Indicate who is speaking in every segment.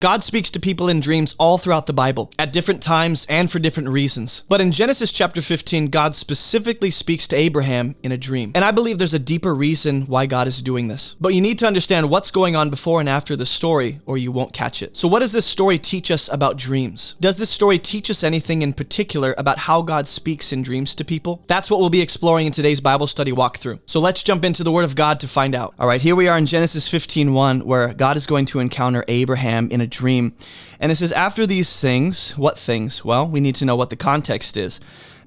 Speaker 1: God speaks to people in dreams all throughout the Bible, at different times and for different reasons. But in Genesis chapter 15, God specifically speaks to Abraham in a dream. And I believe there's a deeper reason why God is doing this. But you need to understand what's going on before and after the story, or you won't catch it. So what does this story teach us about dreams? Does this story teach us anything in particular about how God speaks in dreams to people? That's what we'll be exploring in today's Bible study walkthrough. So let's jump into the Word of God to find out. All right, here we are in Genesis 15:1, where God is going to encounter Abraham in a dream. And it says, after these things, what things? Well, we need to know what the context is,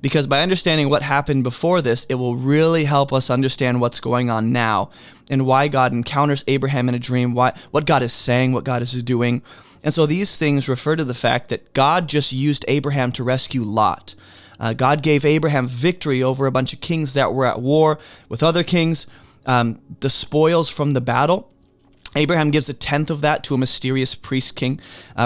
Speaker 1: because by understanding what happened before this, it will really help us understand what's going on now and why God encounters Abraham in a dream, what God is saying, what God is doing. And so these things refer to the fact that God just used Abraham to rescue Lot. God gave Abraham victory over a bunch of kings that were at war with other kings, the spoils from the battle. Abraham gives a tenth of that to a mysterious priest king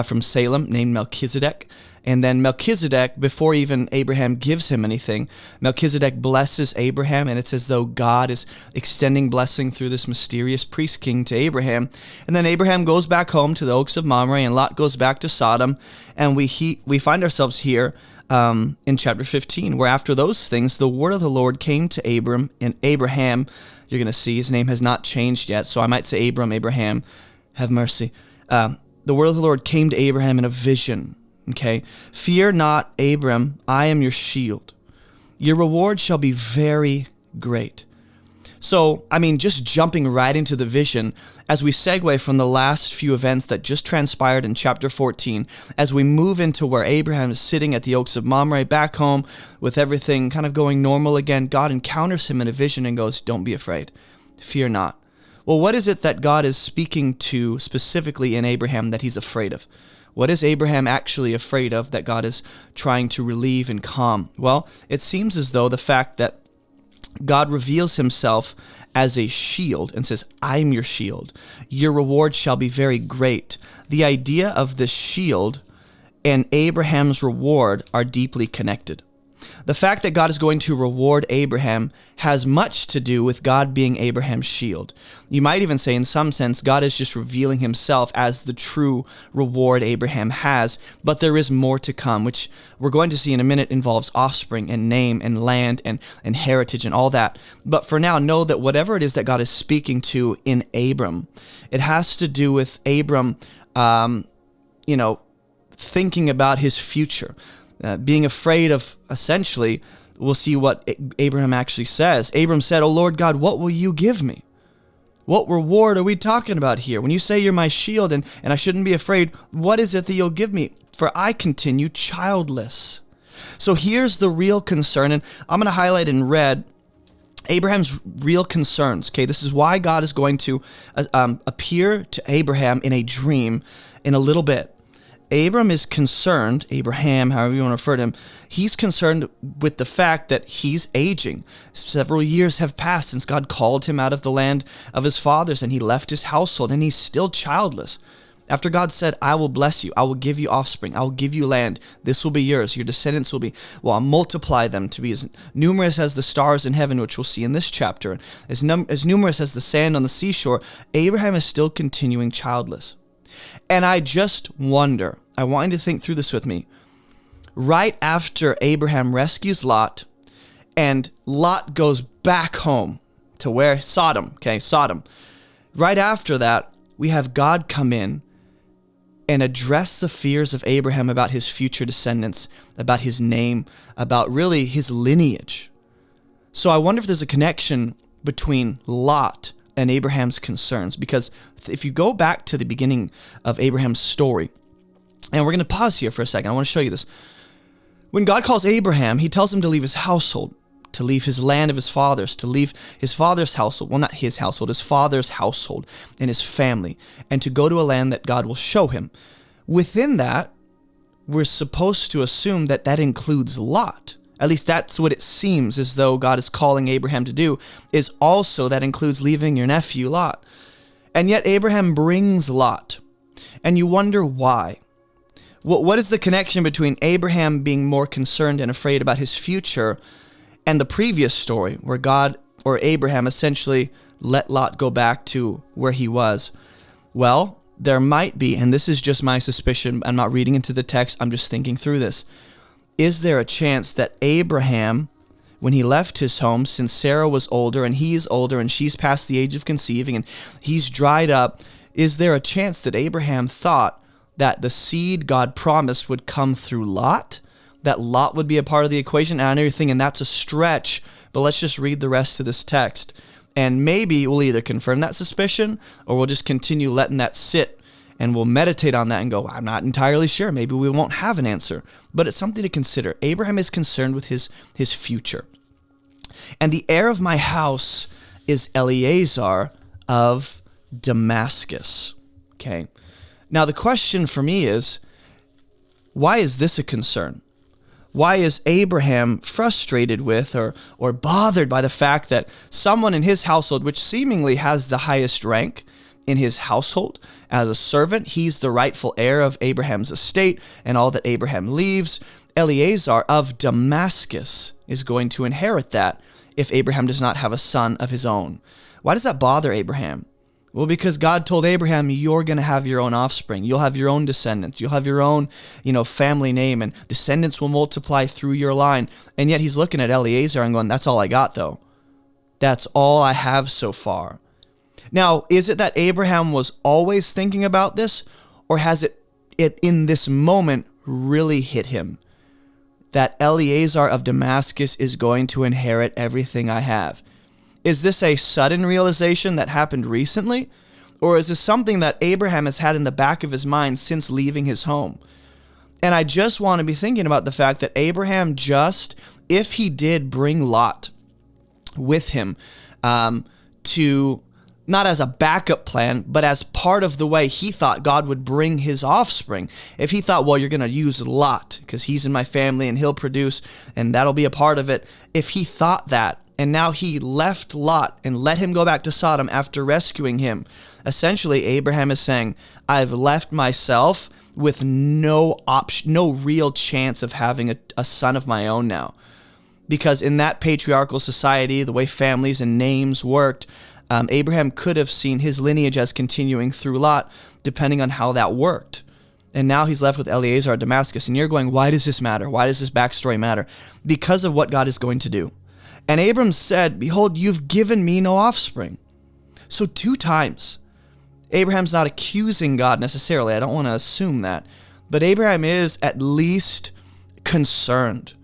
Speaker 1: from Salem named Melchizedek. And then Melchizedek, before even Abraham gives him anything, Melchizedek blesses Abraham, and it's as though God is extending blessing through this mysterious priest king to Abraham. And then Abraham goes back home to the Oaks of Mamre, and Lot goes back to Sodom. And we find ourselves here in chapter 15, where after those things, the word of the Lord came to Abraham. You're going to see his name has not changed yet, so I might say Abraham, have mercy. The word of the Lord came to Abraham in a vision, okay? Fear not, Abram, I am your shield. Your reward shall be very great. So, just jumping right into the vision, as we segue from the last few events that just transpired in chapter 14, as we move into where Abraham is sitting at the Oaks of Mamre back home with everything kind of going normal again, God encounters him in a vision and goes, don't be afraid, fear not. Well, what is it that God is speaking to specifically in Abraham that he's afraid of? What is Abraham actually afraid of that God is trying to relieve and calm? Well, it seems as though the fact that God reveals himself as a shield and says, I'm your shield. Your reward shall be very great. The idea of this shield and Abraham's reward are deeply connected. The fact that God is going to reward Abraham has much to do with God being Abraham's shield. You might even say, in some sense, God is just revealing himself as the true reward Abraham has, but there is more to come, which we're going to see in a minute involves offspring and name and land and heritage and all that. But for now, know that whatever it is that God is speaking to in Abram, it has to do with Abram, thinking about his future. Being afraid of, essentially, we'll see what Abraham actually says. Abram said, "O Lord God, what will you give me? What reward are we talking about here? When you say you're my shield and I shouldn't be afraid, what is it that you'll give me? For I continue childless." So here's the real concern, and I'm going to highlight in red Abraham's real concerns. Okay, this is why God is going to appear to Abraham in a dream in a little bit. Abram is concerned, Abraham, however you want to refer to him, he's concerned with the fact that he's aging. Several years have passed since God called him out of the land of his fathers, and he left his household, and he's still childless. After God said, I will bless you, I will give you offspring, I will give you land, this will be yours, your descendants will be, I'll multiply them to be as numerous as the stars in heaven, which we'll see in this chapter, as numerous as the sand on the seashore, Abraham is still continuing childless. And I just wonder, I want you to think through this with me. Right after Abraham rescues Lot, and Lot goes back home to where? Sodom. Right after that, we have God come in and address the fears of Abraham about his future descendants, about his name, about really his lineage. So I wonder if there's a connection between Lot and Abraham's concerns, because if you go back to the beginning of Abraham's story, and we're going to pause here for a second, I want to show you this. When God calls Abraham, he tells him to leave his household, to leave his land of his fathers, to leave his father's household, well, not his household, his father's household and his family, and to go to a land that God will show him. Within that, we're supposed to assume that that includes Lot. At least that's what it seems as though God is calling Abraham to do, is also that includes leaving your nephew Lot. And yet Abraham brings Lot. And you wonder why. What is the connection between Abraham being more concerned and afraid about his future and the previous story where God or Abraham essentially let Lot go back to where he was? Well, there might be, and this is just my suspicion, I'm not reading into the text, I'm just thinking through this. Is there a chance that Abraham, when he left his home, since Sarah was older and he's older and she's past the age of conceiving and he's dried up, is there a chance that Abraham thought that the seed God promised would come through Lot? That Lot would be a part of the equation? And I know you're thinking that's a stretch, but let's just read the rest of this text. And maybe we'll either confirm that suspicion or we'll just continue letting that sit and we'll meditate on that and go, I'm not entirely sure. Maybe we won't have an answer. But it's something to consider. Abraham is concerned with his future. And the heir of my house is Eliezer of Damascus. Okay. Now the question for me is, why is this a concern? Why is Abraham frustrated with or bothered by the fact that someone in his household, which seemingly has the highest rank in his household as a servant, he's the rightful heir of Abraham's estate and all that Abraham leaves, Eliezer of Damascus is going to inherit that if Abraham does not have a son of his own. Why does that bother Abraham? Well, because God told Abraham, you're going to have your own offspring. You'll have your own descendants. You'll have your own, family name, and descendants will multiply through your line. And yet he's looking at Eliezer and going, that's all I got, though. That's all I have so far. Now, is it that Abraham was always thinking about this, or has it in this moment really hit him that Eliezer of Damascus is going to inherit everything I have? Is this a sudden realization that happened recently? Or is this something that Abraham has had in the back of his mind since leaving his home? And I just want to be thinking about the fact that Abraham if he did bring Lot with him to, not as a backup plan, but as part of the way he thought God would bring his offspring. If he thought, well, you're going to use Lot because he's in my family and he'll produce and that'll be a part of it. If he thought that, and now he left Lot and let him go back to Sodom after rescuing him. Essentially, Abraham is saying, I've left myself with no real chance of having a son of my own now. Because in that patriarchal society, the way families and names worked, Abraham could have seen his lineage as continuing through Lot, depending on how that worked. And now he's left with Eliezer of Damascus. And you're going, why does this matter? Why does this backstory matter? Because of what God is going to do. And Abram said, behold, you've given me no offspring. So 2 times. Abraham's not accusing God necessarily. I don't want to assume that. But Abraham is at least concerned.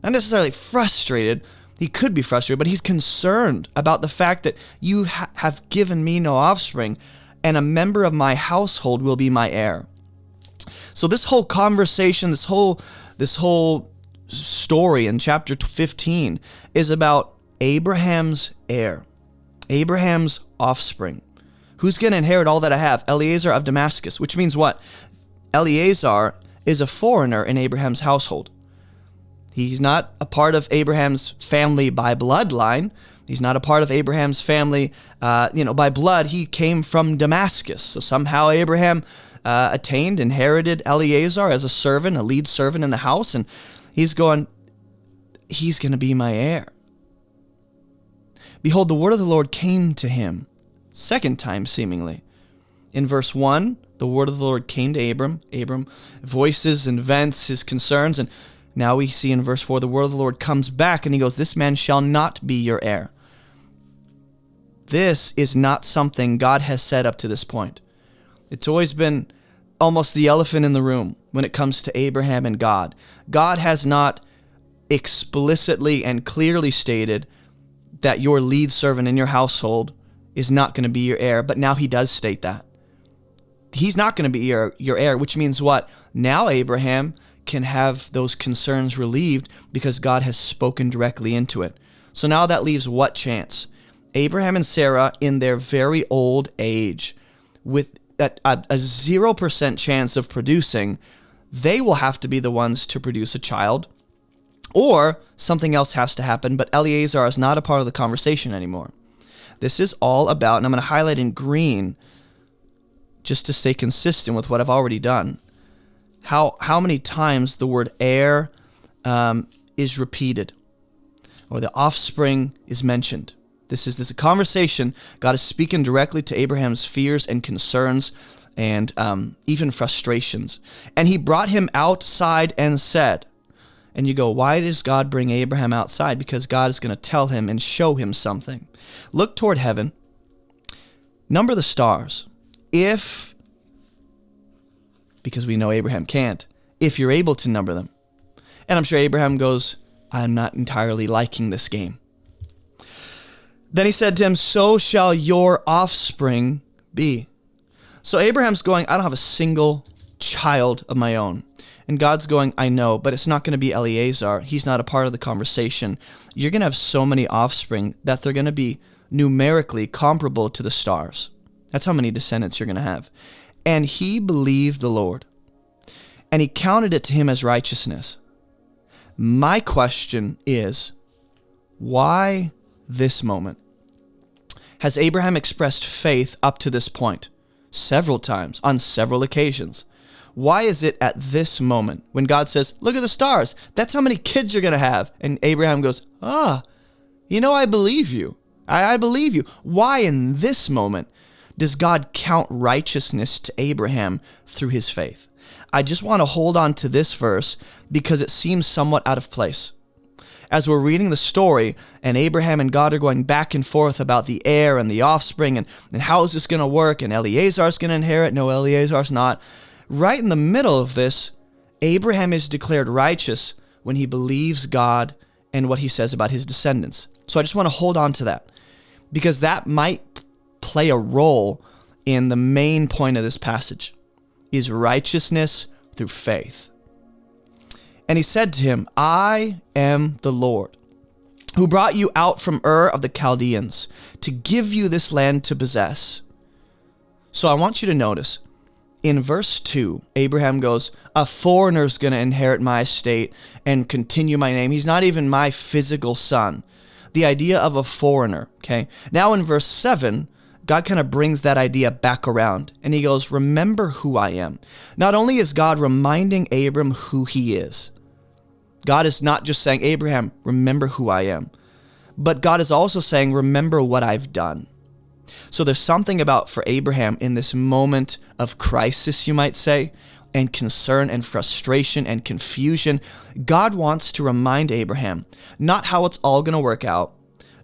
Speaker 1: Not necessarily frustrated. He could be frustrated, but he's concerned about the fact that you have given me no offspring, and a member of my household will be my heir. So this whole conversation, this whole story in chapter 15 is about Abraham's heir, Abraham's offspring. Who's going to inherit all that I have? Eliezer of Damascus, which means what? Eliezer is a foreigner in Abraham's household. He's not a part of Abraham's family by bloodline. He's not a part of Abraham's family, by blood. He came from Damascus. So somehow Abraham inherited Eliezer as a servant, a lead servant in the house, and he's going to be my heir. Behold, the word of the Lord came to him, 2nd time seemingly. In verse 1, the word of the Lord came to Abram. Abram voices and vents his concerns, and now we see in verse 4, the word of the Lord comes back, and he goes, this man shall not be your heir. This is not something God has said up to this point. It's always been almost the elephant in the room when it comes to Abraham and God. God has not explicitly and clearly stated that your lead servant in your household is not going to be your heir, but now he does state that. He's not going to be your heir, which means what? Now Abraham can have those concerns relieved because God has spoken directly into it. So now that leaves what chance? Abraham and Sarah in their very old age with a 0% chance of producing, they will have to be the ones to produce a child, or something else has to happen, but Eliezer is not a part of the conversation anymore. This is all about, and I'm going to highlight in green just to stay consistent with what I've already done, how many times the word heir is repeated, or the offspring is mentioned. This is a conversation. God is speaking directly to Abraham's fears and concerns, and even frustrations. And he brought him outside and said, and you go, why does God bring Abraham outside? Because God is going to tell him and show him something. Look toward heaven. Number the stars. Because we know Abraham can't, if you're able to number them. And I'm sure Abraham goes, I'm not entirely liking this game. Then he said to him, so shall your offspring be. So Abraham's going, I don't have a single child of my own. And God's going, I know, but it's not going to be Eliezer. He's not a part of the conversation. You're going to have so many offspring that they're going to be numerically comparable to the stars. That's how many descendants you're going to have. And he believed the Lord, and he counted it to him as righteousness. My question is, why this moment? Has Abraham expressed faith up to this point? Several times, on several occasions. Why is it at this moment when God says, look at the stars, that's how many kids you're going to have? And Abraham goes, I believe you. I believe you. Why in this moment does God count righteousness to Abraham through his faith? I just want to hold on to this verse because it seems somewhat out of place. As we're reading the story and Abraham and God are going back and forth about the heir and the offspring and how is this going to work, and Eleazar's going to inherit, no, Eleazar's not. Right in the middle of this, Abraham is declared righteous when he believes God and what he says about his descendants. So I just want to hold on to that because that might play a role in the main point of this passage, is righteousness through faith. And he said to him, I am the Lord, who brought you out from Ur of the Chaldeans to give you this land to possess. So I want you to notice, in verse 2, Abraham goes, a foreigner's going to inherit my estate and continue my name. He's not even my physical son. The idea of a foreigner, okay? Now in verse 7, God kind of brings that idea back around, and he goes, remember who I am. Not only is God reminding Abram who he is, God is not just saying, Abraham, remember who I am, but God is also saying, remember what I've done. So there's something about for Abraham in this moment of crisis, you might say, and concern and frustration and confusion. God wants to remind Abraham, not how it's all going to work out,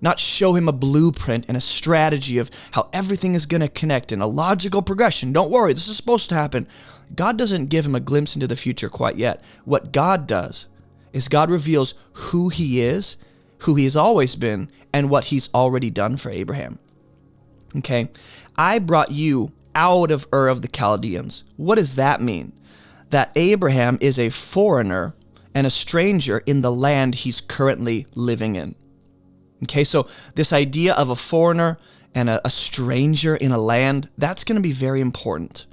Speaker 1: not show him a blueprint and a strategy of how everything is going to connect in a logical progression. Don't worry, this is supposed to happen. God doesn't give him a glimpse into the future quite yet. What God does is God reveals who he is, who he has always been, and what he's already done for Abraham. Okay, I brought you out of Ur of the Chaldeans. What does that mean? That Abraham is a foreigner and a stranger in the land he's currently living in. Okay, so this idea of a foreigner and a stranger in a land, that's going to be very important.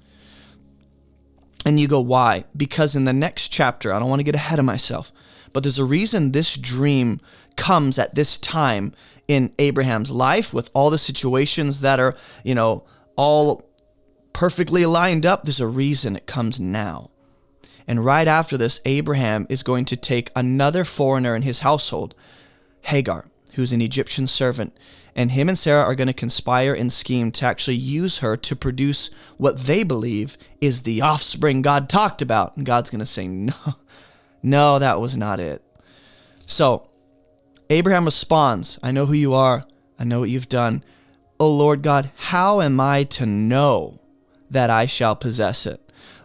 Speaker 1: And you go, why? Because in the next chapter, I don't want to get ahead of myself, but there's a reason this dream comes at this time in Abraham's life with all the situations that are, all perfectly lined up. There's a reason it comes now. And right after this, Abraham is going to take another foreigner in his household, Hagar, who's an Egyptian servant, and him and Sarah are going to conspire and scheme to actually use her to what they believe is the offspring God talked about. And God's going to say, no, that was not it. So Abraham responds, I know who you are. I know what you've done. O Lord God, how am I to know that I shall possess it?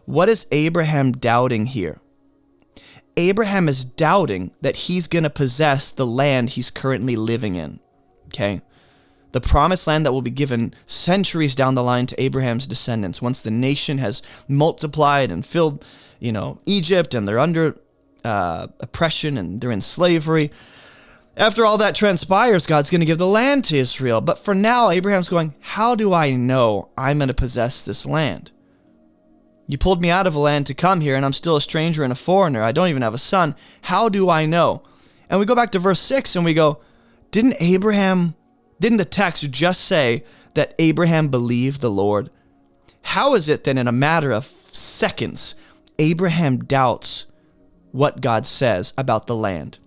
Speaker 1: What is Abraham doubting here? Abraham is doubting that he's going to possess the land he's currently living in. Okay? The promised land that will be given centuries down the line to Abraham's descendants once the nation has multiplied and filled, Egypt, and they're under oppression and they're in slavery. After all that transpires, God's going to give the land to Israel. But for now, Abraham's going, how do I know I'm going to possess this land? You pulled me out of a land to come here, and I'm still a stranger and a foreigner. I don't even have a son. How do I know? And we go back to verse 6 and we go, didn't the text just say that Abraham believed the Lord? How is it that in a matter of seconds, Abraham doubts what God says about the land?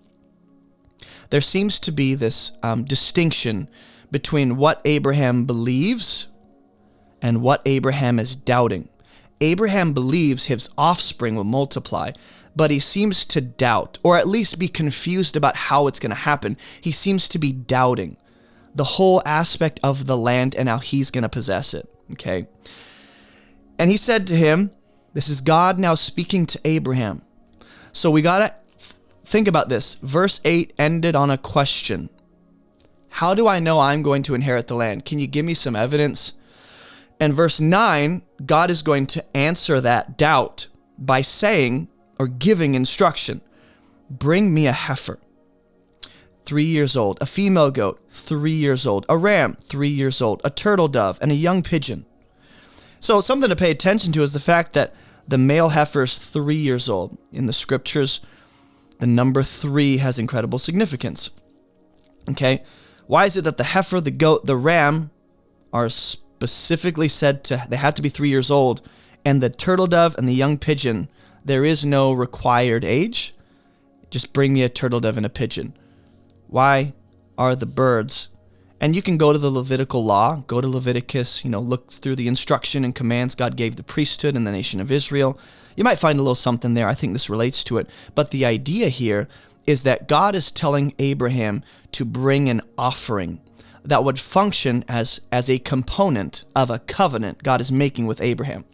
Speaker 1: There seems to be this distinction between what Abraham believes and what Abraham is doubting. Abraham believes his offspring will multiply, but he seems to doubt, or at least be confused about how it's going to happen. He seems to be doubting the whole aspect of the land and how he's going to possess it, okay? And he said to him, this is God now speaking to Abraham. So we got to think about this. Verse 8 ended on a question. How do I know I'm going to inherit the land? Can you give me some evidence? And verse 9, God is going to answer that doubt by saying, or giving instruction, bring me a heifer, 3 years old, a female goat, 3 years old, a ram, 3 years old, a turtle dove, and a young pigeon. So something to pay attention to is the fact that the male heifer is 3 years old. In the scriptures, the number 3 has incredible significance. Okay? Why is it that the heifer, the goat, the ram are specifically said to, they have to be 3 years old, and the turtle dove and the young pigeon, there is no required age? Just bring me a turtle dove and a pigeon. Why are the birds? And you can go to the Levitical law, go to Leviticus, look through the instruction and commands God gave the priesthood and the nation of Israel. You might find a little something there. I think this relates to it. But the idea here is that God is telling Abraham to bring an offering that would function as a component of a covenant God is making with Abraham.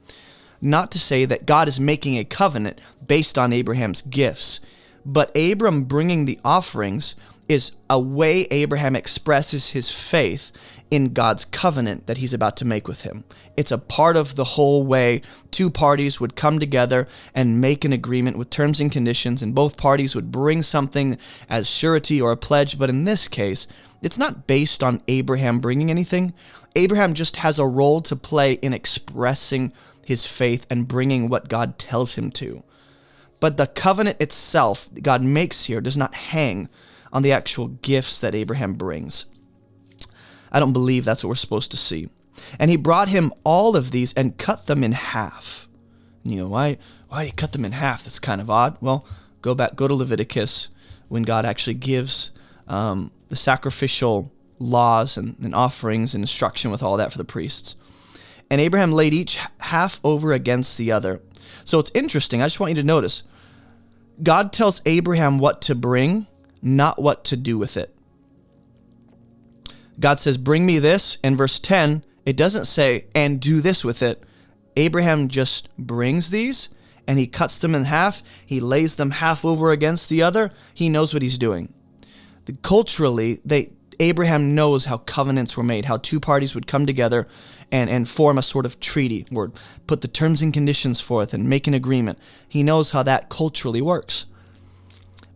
Speaker 1: Not to say that God is making a covenant based on Abraham's gifts, but Abram bringing the offerings is a way Abraham expresses his faith in God's covenant that he's about to make with him. It's a part of the whole way two parties would come together and make an agreement with terms and conditions, and both parties would bring something as surety or a pledge. But in this case, it's not based on Abraham bringing anything. Abraham just has a role to play in expressing his faith and bringing what God tells him to. But the covenant itself God makes here does not hang on the actual gifts that Abraham brings. I don't believe that's what we're supposed to see. And he brought him all of these and cut them in half. And you go, why do you cut them in half? That's kind of odd. Well, go to Leviticus when God actually gives the sacrificial laws and offerings and instruction with all that for the priests. And Abraham laid each half over against the other. So it's interesting. I just want you to notice. God tells Abraham what to bring, not what to do with it. God says, bring me this. In verse 10, it doesn't say, and do this with it. Abraham just brings these, and he cuts them in half. He lays them half over against the other. He knows what he's doing. Culturally, Abraham knows how covenants were made, how two parties would come together and form a sort of treaty, or put the terms and conditions forth and make an agreement. He knows how that culturally works.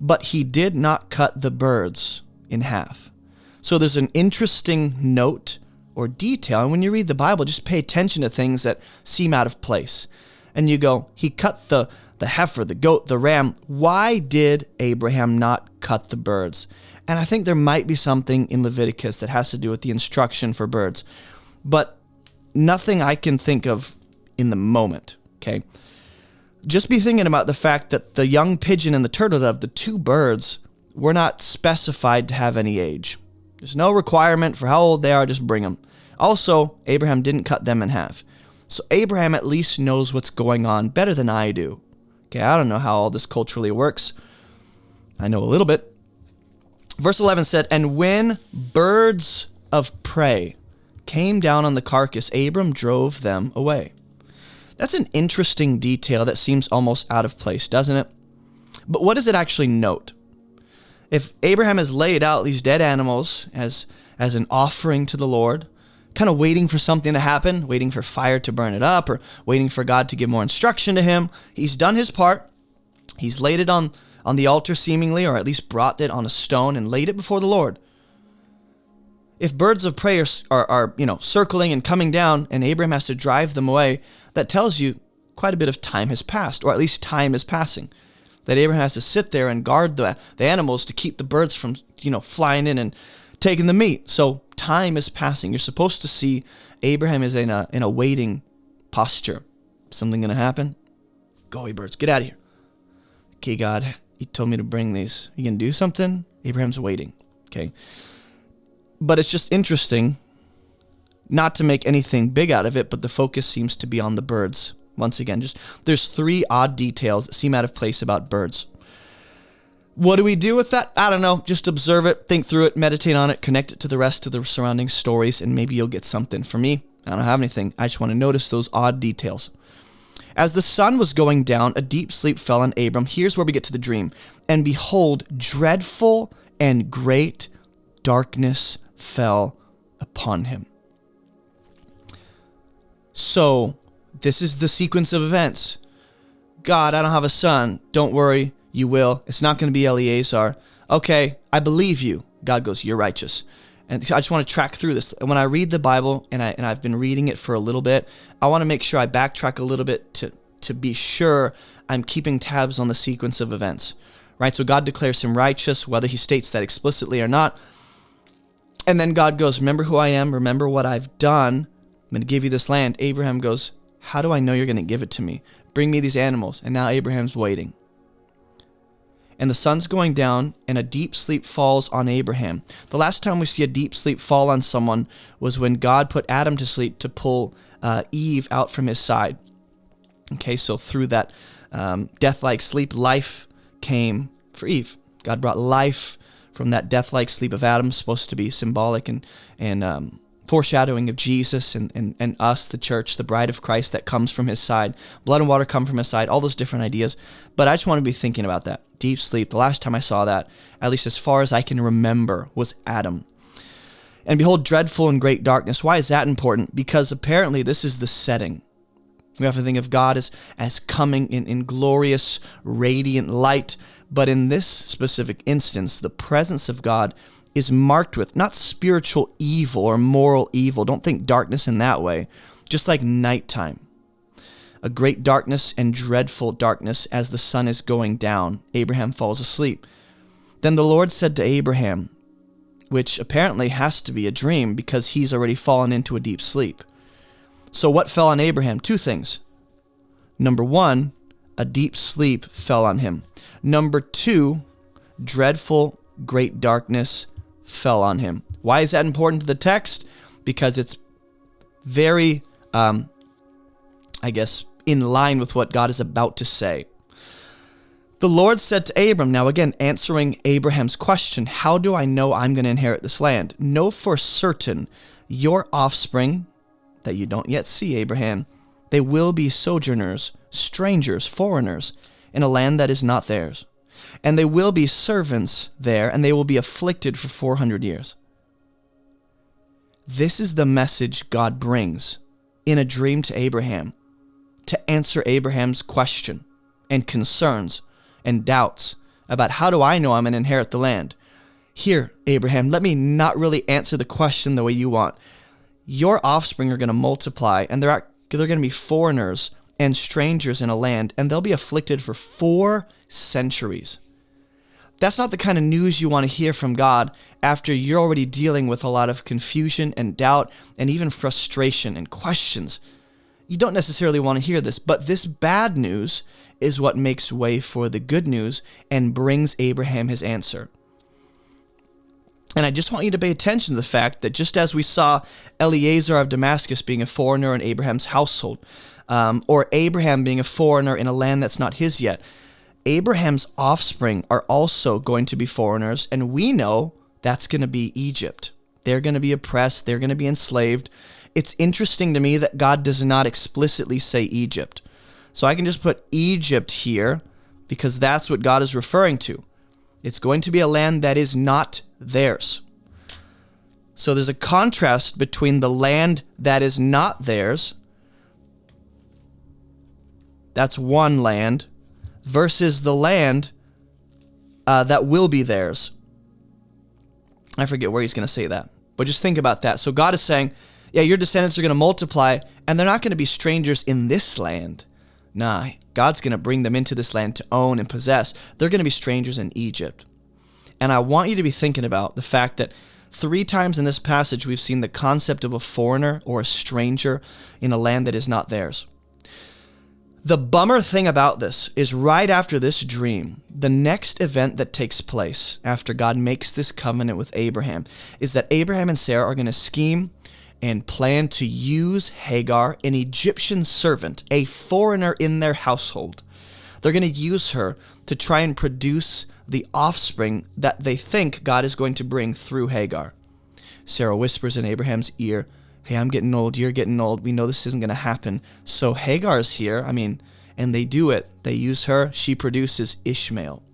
Speaker 1: But he did not cut the birds in half. So there's an interesting note or detail. And when you read the Bible, just pay attention to things that seem out of place. And you go, he cut the heifer, the goat, the ram. Why did Abraham not cut the birds? And I think there might be something in Leviticus that has to do with the instruction for birds. But nothing I can think of in the moment, okay? Just be thinking about the fact that the young pigeon and the turtle dove, the two birds, were not specified to have any age. There's no requirement for how old they are, just bring them. Also, Abraham didn't cut them in half. So Abraham at least knows what's going on better than I do. Okay, I don't know how all this culturally works. I know a little bit. Verse 11 said, and when birds of prey came down on the carcass, Abram drove them away. That's an interesting detail that seems almost out of place, doesn't it? But what does it actually note? If Abraham has laid out these dead animals as an offering to the Lord, kind of waiting for something to happen, waiting for fire to burn it up, or waiting for God to give more instruction to him, he's done his part. He's laid it on the altar seemingly, or at least brought it on a stone and laid it before the Lord. If birds of prey are circling and coming down, and Abraham has to drive them away, that tells you quite a bit of time has passed, or at least time is passing. That Abraham has to sit there and guard the animals to keep the birds from, flying in and taking the meat. So time is passing. You're supposed to see Abraham is in a waiting posture. Something going to happen? Go away, birds. Get out of here. Okay, God, you told me to bring these. You going to do something? Abraham's waiting. Okay. But it's just interesting, not to make anything big out of it, but the focus seems to be on the birds Once again, there's 3 odd details that seem out of place about birds. What do we do with that? I don't know. Just observe it, think through it, meditate on it, connect it to the rest of the surrounding stories, and maybe you'll get something. For me, I don't have anything. I just want to notice those odd details. As the sun was going down, a deep sleep fell on Abram. Here's where we get to the dream. And behold, dreadful and great darkness fell upon him. So, this is the sequence of events. God, I don't have a son. Don't worry, you will. It's not going to be Eleazar. Okay, I believe you. God goes, you're righteous. And I just want to track through this. When I read the Bible, and I've been reading it for a little bit, I want to make sure I backtrack a little bit to be sure I'm keeping tabs on the sequence of events. Right? So God declares him righteous, whether he states that explicitly or not. And then God goes, remember who I am, remember what I've done. I'm going to give you this land. Abraham goes, how do I know you're going to give it to me? Bring me these animals. And now Abraham's waiting. And the sun's going down, and a deep sleep falls on Abraham. The last time we see a deep sleep fall on someone was when God put Adam to sleep to pull Eve out from his side. Okay, so through that death-like sleep, life came for Eve. God brought life from that death-like sleep of Adam, supposed to be symbolic and foreshadowing of Jesus and us, the church, the bride of Christ that comes from his side. Blood and water come from his side, all those different ideas. But I just want to be thinking about that. Deep sleep, the last time I saw that, at least as far as I can remember, was Adam. And behold, dreadful and great darkness. Why is that important? Because apparently this is the setting. We have to think of God as coming in glorious, radiant light. But in this specific instance, the presence of God is marked with not spiritual evil or moral evil. Don't think darkness in that way. Just like nighttime. A great darkness and dreadful darkness as the sun is going down. Abraham falls asleep. Then the Lord said to Abraham, which apparently has to be a dream because he's already fallen into a deep sleep. So what fell on Abraham? 2 things. Number 1, a deep sleep fell on him. Number 2, dreadful, great darkness fell on him. Why is that important to the text? Because it's very, in line with what God is about to say. The Lord said to Abram, now again, answering Abraham's question, how do I know I'm going to inherit this land? Know for certain your offspring, that you don't yet see, Abraham, they will be sojourners, strangers, foreigners, in a land that is not theirs. And they will be servants there, and they will be afflicted for 400 years. This is the message God brings in a dream to Abraham to answer Abraham's question and concerns and doubts about how do I know I'm going to inherit the land. Here, Abraham, let me not really answer the question the way you want. Your offspring are going to multiply, and they're going to be foreigners and strangers in a land, and they'll be afflicted for 4 centuries. That's not the kind of news you want to hear from God after you're already dealing with a lot of confusion and doubt and even frustration and questions. You don't necessarily want to hear this, but this bad news is what makes way for the good news and brings Abraham his answer. And I just want you to pay attention to the fact that just as we saw Eliezer of Damascus being a foreigner in Abraham's household, or Abraham being a foreigner in a land that's not his yet, Abraham's offspring are also going to be foreigners, and we know that's going to be Egypt. They're going to be oppressed. They're going to be enslaved. It's interesting to me that God does not explicitly say Egypt. So I can just put Egypt here because that's what God is referring to. It's going to be a land that is not theirs. So there's a contrast between the land that is not theirs, that's one land, versus the land that will be theirs. I forget where he's going to say that, but just think about that. So God is saying, yeah, your descendants are going to multiply, and they're not going to be strangers in this land. Nah, God's going to bring them into this land to own and possess. They're going to be strangers in Egypt. And I want you to be thinking about the fact that 3 times in this passage we've seen the concept of a foreigner or a stranger in a land that is not theirs. The bummer thing about this is right after this dream, the next event that takes place after God makes this covenant with Abraham is that Abraham and Sarah are going to scheme and plan to use Hagar, an Egyptian servant, a foreigner in their household. They're going to use her to try and produce the offspring that they think God is going to bring through Hagar. Sarah whispers in Abraham's ear, hey, I'm getting old, you're getting old, we know this isn't going to happen. So Hagar's here, and they do it. They use her, she produces Ishmael.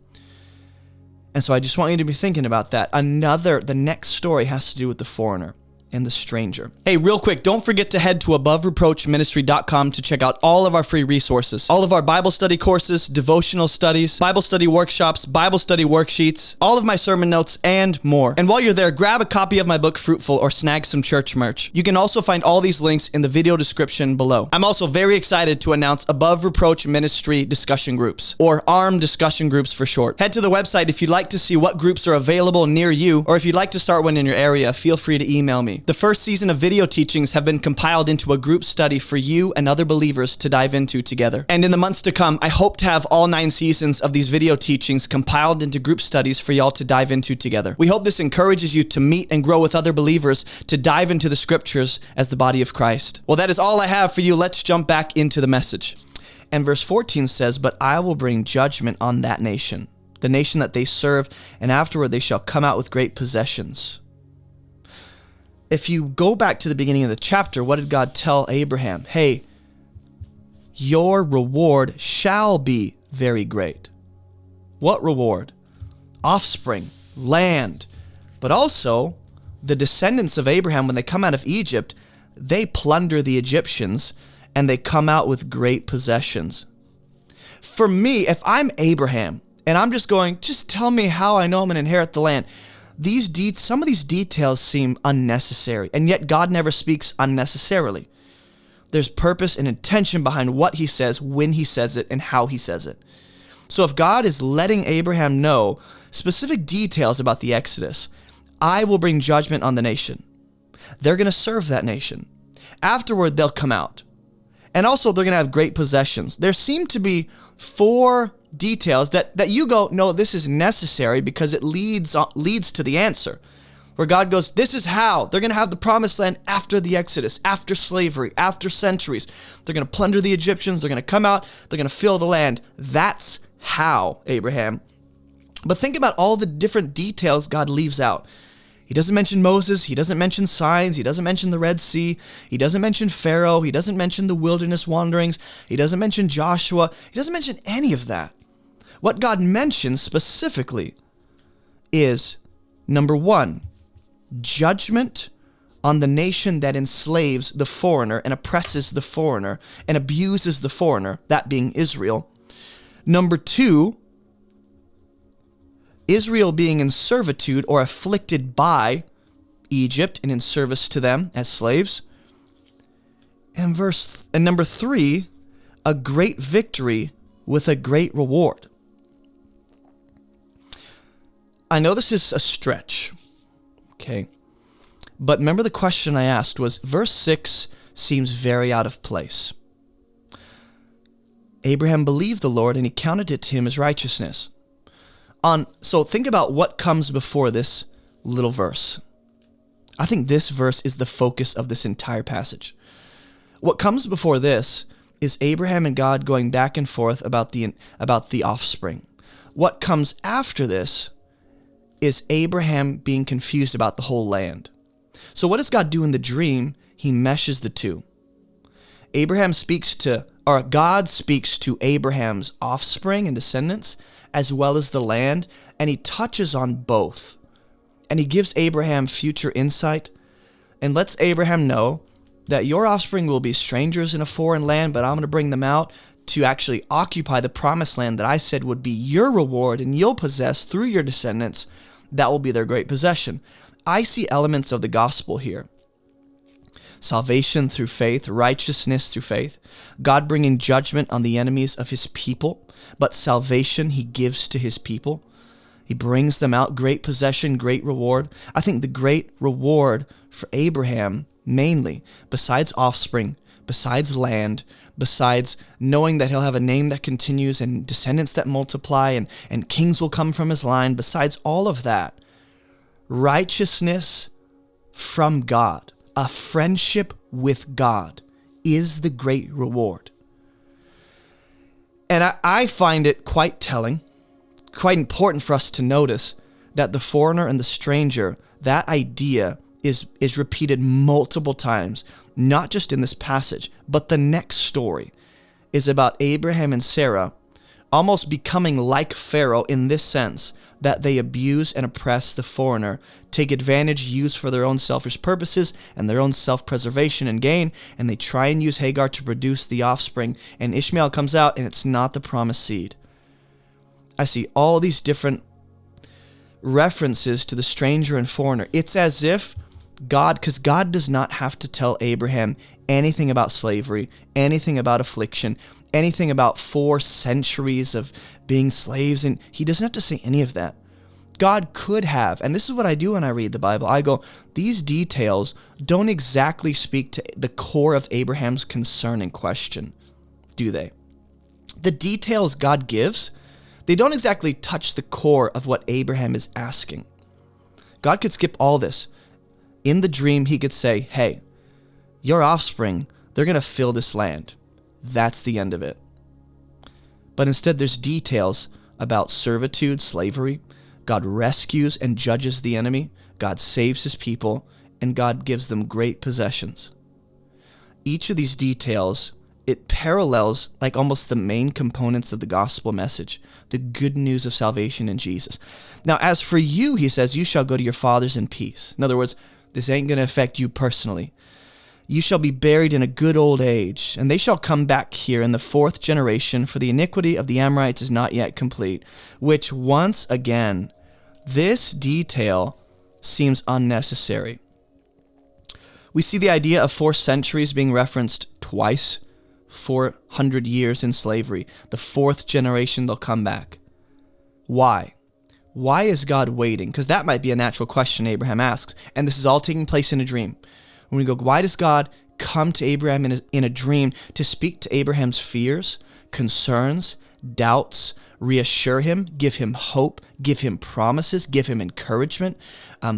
Speaker 1: And so I just want you to be thinking about that. The next story has to do with the foreigner and the stranger. Hey, real quick, don't forget to head to abovereproachministry.com to check out all of our free resources. All of our Bible study courses, devotional studies, Bible study workshops, Bible study worksheets, all of my sermon notes, and more. And while you're there, grab a copy of my book, Fruitful, or snag some church merch. You can also find all these links in the video description below. I'm also very excited to announce Above Reproach Ministry discussion groups, or ARM discussion groups for short. Head to the website if you'd like to see what groups are available near you, or if you'd like to start one in your area, feel free to email me. The first season of video teachings have been compiled into a group study for you and other believers to dive into together. And in the months to come, I hope to have all 9 seasons of these video teachings compiled into group studies for y'all to dive into together. We hope this encourages you to meet and grow with other believers to dive into the scriptures as the body of Christ. Well, that is all I have for you. Let's jump back into the message. And verse 14 says, but I will bring judgment on that nation, the nation that they serve, and afterward they shall come out with great possessions. If you go back to the beginning of the chapter, what did God tell Abraham? Hey, your reward shall be very great. What reward? Offspring, land. But also, the descendants of Abraham, when they come out of Egypt, they plunder the Egyptians and they come out with great possessions. For me, if I'm Abraham and I'm just going, just tell me how I know I'm going to inherit the land. Some of these details seem unnecessary, and yet God never speaks unnecessarily. There's purpose and intention behind what he says, when he says it, and how he says it. So if God is letting Abraham know specific details about the Exodus, I will bring judgment on the nation. They're going to serve that nation. Afterward, they'll come out. And also, they're going to have great possessions. There seem to be 4 details that you go, no, this is necessary because it leads to the answer. Where God goes, this is how they're going to have the promised land after the Exodus, after slavery, after centuries. They're going to plunder the Egyptians. They're going to come out. They're going to fill the land. That's how, Abraham. But think about all the different details God leaves out. He doesn't mention Moses. He doesn't mention signs. He doesn't mention the Red Sea. He doesn't mention Pharaoh. He doesn't mention the wilderness wanderings. He doesn't mention Joshua. He doesn't mention any of that. What God mentions specifically is, number 1, judgment on the nation that enslaves the foreigner and oppresses the foreigner and abuses the foreigner, that being Israel. Number 2, Israel being in servitude or afflicted by Egypt and in service to them as slaves. And number 3, a great victory with a great reward. I know this is a stretch, okay? But remember the question I asked was, verse 6 seems very out of place. Abraham believed the Lord and he counted it to him as righteousness. So think about what comes before this little verse. I think this verse is the focus of this entire passage. What comes before this is Abraham and God going back and forth about the offspring. What comes after this is Abraham being confused about the whole land. So what does God do in the dream? He meshes the two. God speaks to Abraham's offspring and descendants, as well as the land, and he touches on both. And he gives Abraham future insight, and lets Abraham know that your offspring will be strangers in a foreign land, but I'm going to bring them out to actually occupy the promised land that I said would be your reward and you'll possess through your descendants. That will be their great possession. I see elements of the gospel here. Salvation through faith, righteousness through faith, God bringing judgment on the enemies of his people, but salvation he gives to his people. He brings them out, great possession, great reward. I think the great reward for Abraham, mainly, besides offspring, besides land, besides knowing that he'll have a name that continues and descendants that multiply and kings will come from his line, besides all of that, righteousness from God, a friendship with God is the great reward. And I find it quite telling, quite important for us to notice that the foreigner and the stranger, that idea is repeated multiple times, not just in this passage, but the next story is about Abraham and Sarah almost becoming like Pharaoh in this sense, that they abuse and oppress the foreigner, take advantage, use for their own selfish purposes and their own self-preservation and gain, and they try and use Hagar to produce the offspring, and Ishmael comes out and it's not the promised seed. I see all these different references to the stranger and foreigner. It's as if God, because God does not have to tell Abraham anything about slavery, anything about affliction, anything about 4 centuries of being slaves, and he doesn't have to say any of that. God could have, and this is what I do when I read the Bible. I go, these details don't exactly speak to the core of Abraham's concern and question, do they? The details God gives, they don't exactly touch the core of what Abraham is asking. God could skip all this. In the dream, he could say, hey, your offspring, they're going to fill this land. That's the end of it. But instead, there's details about servitude, slavery. God rescues and judges the enemy. God saves his people, and God gives them great possessions. Each of these details, it parallels like almost the main components of the gospel message, the good news of salvation in Jesus. Now, as for you, he says, you shall go to your fathers in peace. In other words, this ain't going to affect you personally. You shall be buried in a good old age, and they shall come back here in the 4th generation, for the iniquity of the Amorites is not yet complete. Which, once again, this detail seems unnecessary. We see the idea of 4 centuries being referenced twice, 400 years in slavery. The 4th generation, they'll come back. Why? Why is God waiting? Because that might be a natural question Abraham asks, and this is all taking place in a dream. When we go, why does God come to Abraham in a dream to speak to Abraham's fears, concerns, doubts, reassure him, give him hope, give him promises, give him encouragement,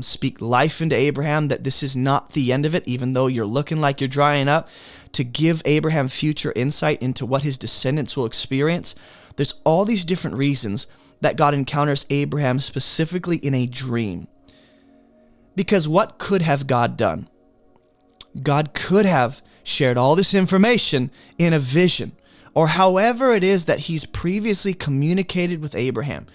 Speaker 1: speak life into Abraham, that this is not the end of it, even though you're looking like you're drying up, to give Abraham future insight into what his descendants will experience? There's all these different reasons that God encounters Abraham specifically in a dream. Because what could have God done? God could have shared all this information in a vision, or however it is that he's previously communicated with Abraham.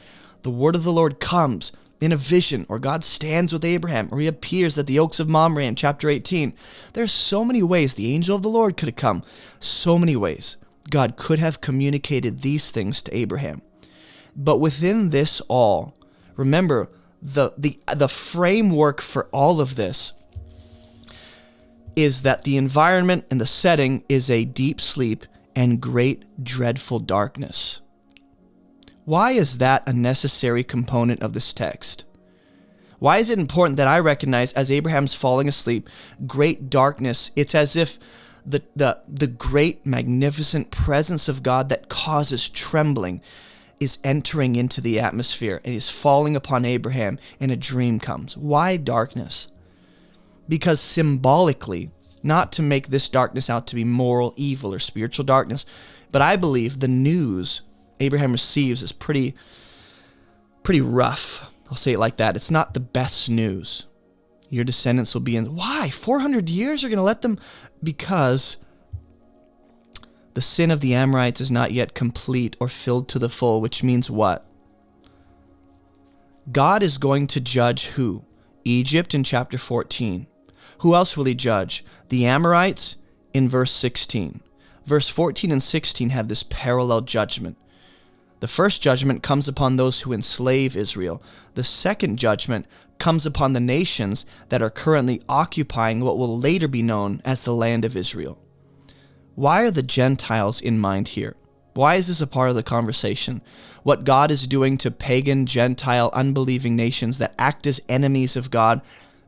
Speaker 1: The word of the Lord comes in a vision, or God stands with Abraham, or he appears at the oaks of Mamre in chapter 18. There's so many ways the angel of the Lord could have come. So many ways God could have communicated these things to Abraham. But within this all, remember, the framework for all of this is that the environment and the setting is a deep sleep and great dreadful darkness. Why is that a necessary component of this text? Why is it important that I recognize as Abraham's falling asleep, great darkness? It's as if the great magnificent presence of God that causes trembling is entering into the atmosphere and is falling upon Abraham, and a dream comes. Why darkness? Because symbolically, not to make this darkness out to be moral evil or spiritual darkness, but I believe the news Abraham receives is pretty rough. I'll say it like that. It's not the best news. Your descendants will be in. Why? 400 years you're going to let them? Because the sin of the Amorites is not yet complete or filled to the full, which means what? God is going to judge who? Egypt in chapter 14. Who else will he judge? The Amorites in verse 16. Verse 14 and 16 have this parallel judgment. The first judgment comes upon those who enslave Israel. The second judgment comes upon the nations that are currently occupying what will later be known as the land of Israel. Why are the Gentiles in mind here? Why is this a part of the conversation? What God is doing to pagan, Gentile, unbelieving nations that act as enemies of God.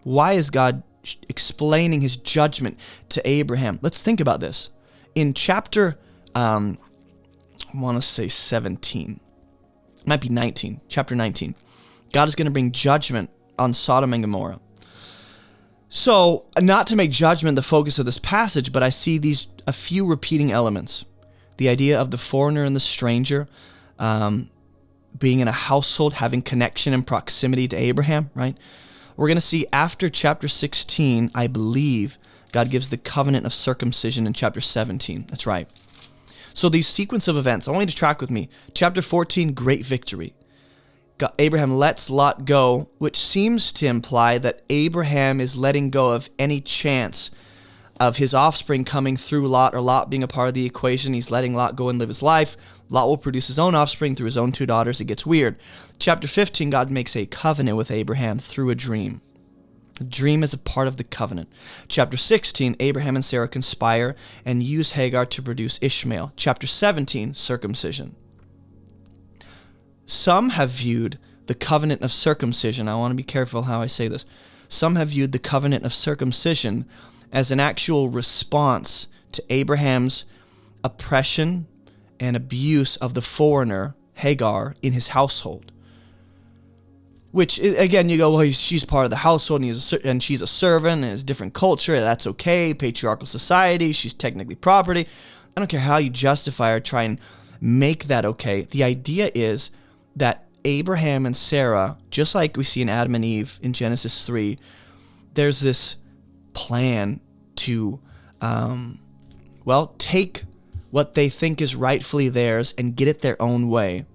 Speaker 1: Why is God explaining his judgment to Abraham? Let's think about this. In chapter, I want to say 17. It might be 19. Chapter 19. God is going to bring judgment on Sodom and Gomorrah. So, not to make judgment the focus of this passage, but I see a few repeating elements. The idea of the foreigner and the stranger, being in a household, having connection and proximity to Abraham, right? We're going to see after chapter 16, I believe, God gives the covenant of circumcision in chapter 17. That's right. So these sequence of events, I want you to track with me. Chapter 14, great victory. Abraham lets Lot go, which seems to imply that Abraham is letting go of any chance of his offspring coming through Lot, or Lot being a part of the equation. He's letting Lot go and live his life. Lot will produce his own offspring through his own 2 daughters. It gets weird. Chapter 15, God makes a covenant with Abraham through a dream. The dream is a part of the covenant. Chapter 16, Abraham and Sarah conspire and use Hagar to produce Ishmael. Chapter 17, circumcision. Some have viewed the covenant of circumcision, I want to be careful how I say this. Some have viewed the covenant of circumcision as an actual response to Abraham's oppression and abuse of the foreigner, Hagar, in his household. Which, again, you go, well, she's part of the household and she's a servant and it's a different culture. That's okay. Patriarchal society. She's technically property. I don't care how you justify or try and make that okay. The idea is that Abraham and Sarah, just like we see in Adam and Eve in Genesis 3, there's this plan to, take what they think is rightfully theirs and get it their own way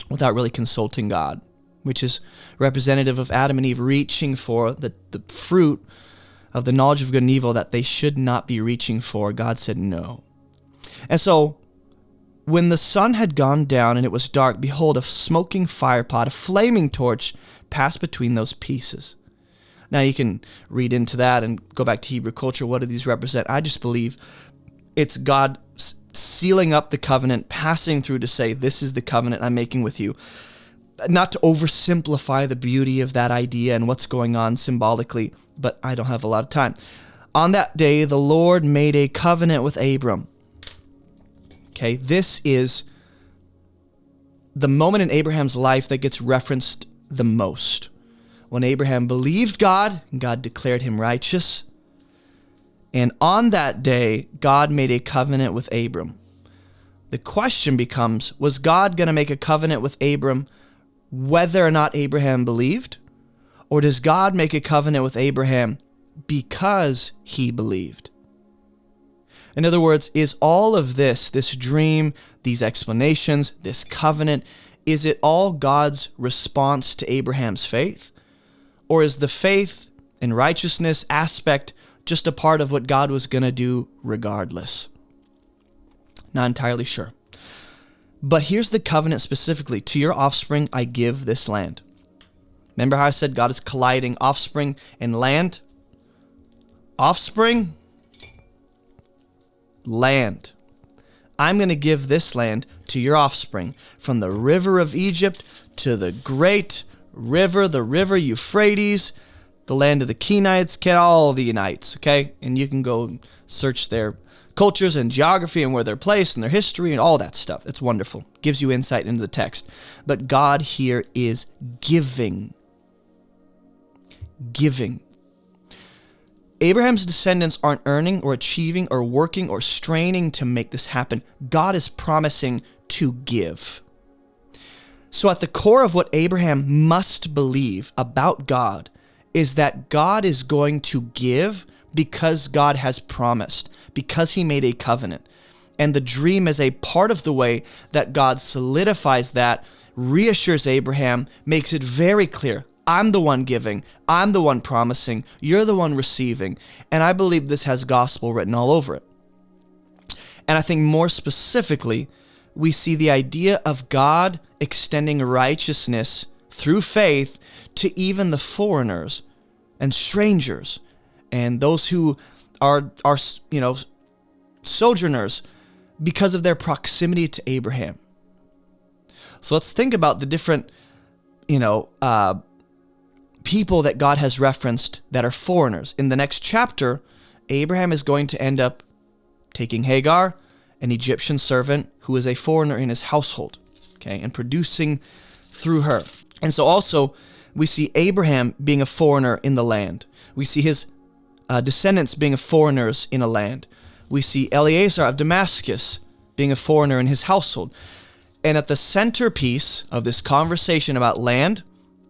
Speaker 1: without really consulting God, which is representative of Adam and Eve reaching for the fruit of the knowledge of good and evil that they should not be reaching for. God said no. And so, when the sun had gone down and it was dark, behold, a smoking firepot, a flaming torch, passed between those pieces. Now you can read into that and go back to Hebrew culture. What do these represent? I just believe it's God sealing up the covenant, passing through to say, this is the covenant I'm making with you. Not to oversimplify the beauty of that idea and what's going on symbolically, but I don't have a lot of time. On that day, the Lord made a covenant with Abram. Okay, this is the moment in Abraham's life that gets referenced the most. When Abraham believed God, and God declared him righteous. And on that day, God made a covenant with Abram. The question becomes, was God going to make a covenant with Abram whether or not Abraham believed? Or does God make a covenant with Abraham because he believed? In other words, is all of this dream, these explanations, this covenant, is it all God's response to Abraham's faith? Or is the faith and righteousness aspect just a part of what God was going to do regardless? Not entirely sure. But here's the covenant specifically. To your offspring, I give this land. Remember how I said God is colliding offspring and land? Offspring, land. I'm going to give this land to your offspring, from the river of Egypt to the great river, the river Euphrates, the land of the Kenites, all the Enites, okay? And you can go search their cultures and geography and where they're placed and their history and all that stuff. It's wonderful. Gives you insight into the text. But God here is giving. Giving. Abraham's descendants aren't earning or achieving or working or straining to make this happen. God is promising to give. So at the core of what Abraham must believe about God is that God is going to give because God has promised, because he made a covenant. And the dream is a part of the way that God solidifies that, reassures Abraham, makes it very clear. I'm the one giving. I'm the one promising. You're the one receiving. And I believe this has gospel written all over it. And I think more specifically, we see the idea of God extending righteousness through faith to even the foreigners and strangers and those who are sojourners because of their proximity to Abraham. So let's think about the different, people that God has referenced that are foreigners. In the next chapter, Abraham is going to end up taking Hagar, an Egyptian servant who is a foreigner in his household, okay, and producing through her. And so also, We see Abraham being a foreigner in the land. We see his descendants being foreigners in a land. We see Eleazar of Damascus being a foreigner in his household. And at the centerpiece of this conversation about land,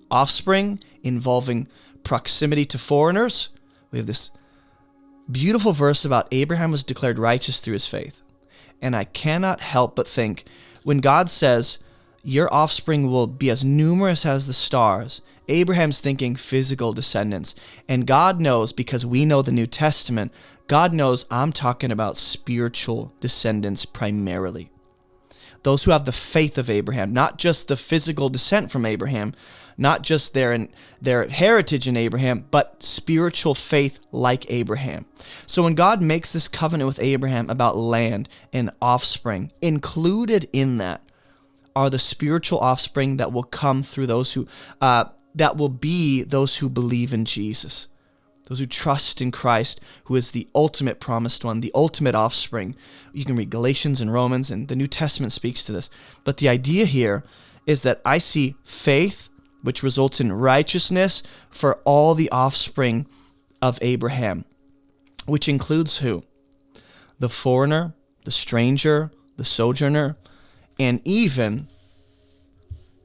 Speaker 1: offspring, involving proximity to foreigners, we have this beautiful verse about Abraham was declared righteous through his faith. And I cannot help but think, when God says, your offspring will be as numerous as the stars, Abraham's thinking physical descendants. And God knows, because we know the New Testament, God knows I'm talking about spiritual descendants primarily. Those who have the faith of Abraham, not just the physical descent from Abraham, not just their heritage in Abraham, but spiritual faith like Abraham. So when God makes this covenant with Abraham about land and offspring, included in that are the spiritual offspring that will come through those who, that will be those who believe in Jesus. Those who trust in Christ, who is the ultimate promised one, the ultimate offspring. You can read Galatians and Romans, and the New Testament speaks to this. But the idea here is that I see faith, which results in righteousness for all the offspring of Abraham, which includes who? The foreigner, the stranger, the sojourner, and even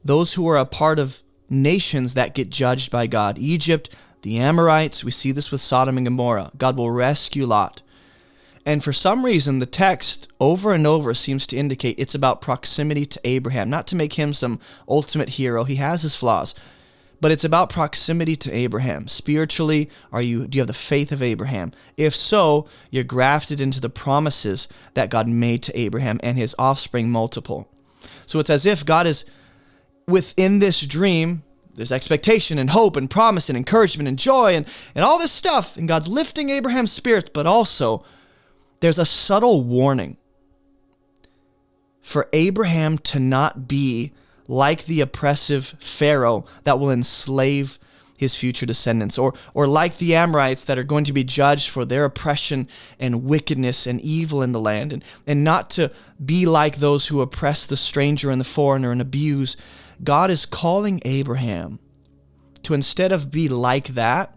Speaker 1: those who are a part of nations that get judged by God. Egypt, the Amorites, we see this with Sodom and Gomorrah. God will rescue Lot. And for some reason, the text over and over seems to indicate it's about proximity to Abraham, not to make him some ultimate hero. He has his flaws. But it's about proximity to Abraham. Spiritually, do you have the faith of Abraham? If so, you're grafted into the promises that God made to Abraham and his offspring multiple. So it's as if God is within this dream. There's expectation and hope and promise and encouragement and joy and all this stuff. And God's lifting Abraham's spirits, but also there's a subtle warning for Abraham to not be like the oppressive Pharaoh that will enslave his future descendants, or like the Amorites that are going to be judged for their oppression and wickedness and evil in the land, and not to be like those who oppress the stranger and the foreigner and abuse. God is calling Abraham to, instead of be like that,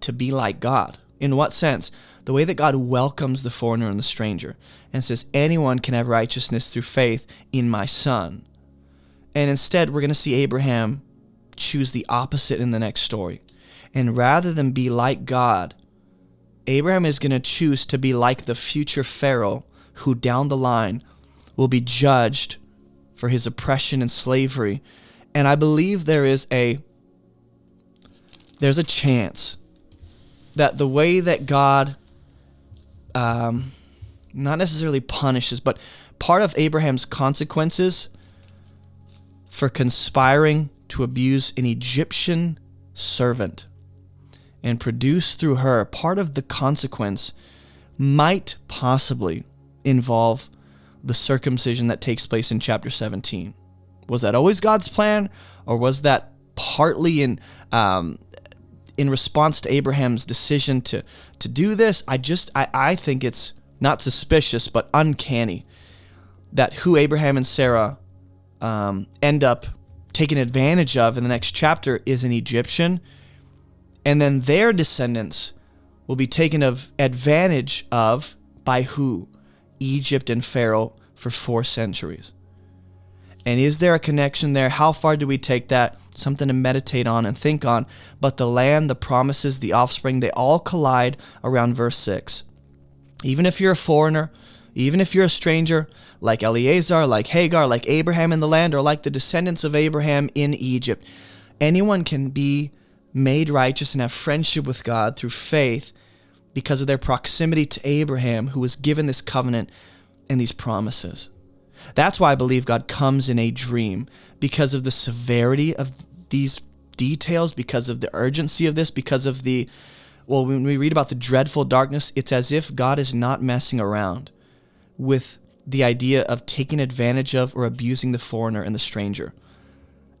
Speaker 1: to be like God. In what sense? The way that God welcomes the foreigner and the stranger and says, anyone can have righteousness through faith in my son. And instead, we're going to see Abraham choose the opposite in the next story. And rather than be like God, Abraham is going to choose to be like the future Pharaoh, who down the line will be judged for his oppression and slavery. And I believe there's a chance that the way that God not necessarily punishes, but part of Abraham's consequences for conspiring to abuse an Egyptian servant and produce through her, part of the consequence might possibly involve the circumcision that takes place in chapter 17. Was that always God's plan, or was that partly in response to Abraham's decision to do this? I think it's not suspicious, but uncanny that who Abraham and Sarah end up taken advantage of in the next chapter is an Egyptian, and then their descendants will be taken advantage of by who? Egypt and Pharaoh for 4 centuries. And is there a connection there? How far do we take that? Something to meditate on and think on. But the land, the promises, the offspring, they all collide around verse 6. Even if you're a foreigner, even if you're a stranger, like Eleazar, like Hagar, like Abraham in the land, or like the descendants of Abraham in Egypt, anyone can be made righteous and have friendship with God through faith because of their proximity to Abraham, who was given this covenant and these promises. That's why I believe God comes in a dream, because of the severity of these details, because of the urgency of this, because of when we read about the dreadful darkness, it's as if God is not messing around with the idea of taking advantage of or abusing the foreigner and the stranger.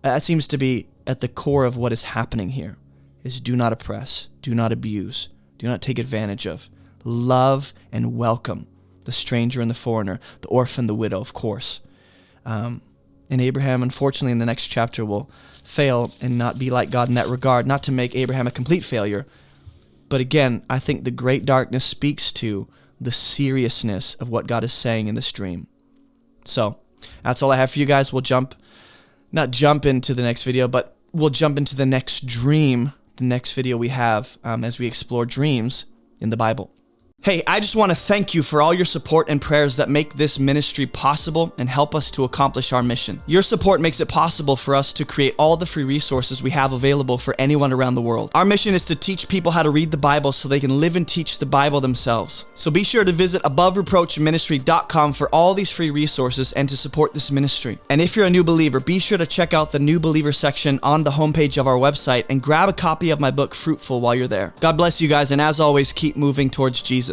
Speaker 1: That seems to be at the core of what is happening here, is do not oppress, do not abuse, do not take advantage of. Love and welcome the stranger and the foreigner, the orphan, the widow, of course. And Abraham, unfortunately, in the next chapter will fail and not be like God in that regard, not to make Abraham a complete failure. But again, I think the great darkness speaks to the seriousness of what God is saying in this dream. So that's all I have for you guys. We'll not jump into the next video, but we'll jump into the next dream, the next video we have as we explore dreams in the Bible. Hey, I just want to thank you for all your support and prayers that make this ministry possible and help us to accomplish our mission. Your support makes it possible for us to create all the free resources we have available for anyone around the world. Our mission is to teach people how to read the Bible so they can live and teach the Bible themselves. So be sure to visit abovereproachministry.com for all these free resources and to support this ministry. And if you're a new believer, be sure to check out the new believer section on the homepage of our website and grab a copy of my book, Fruitful, while you're there. God bless you guys, and as always, keep moving towards Jesus.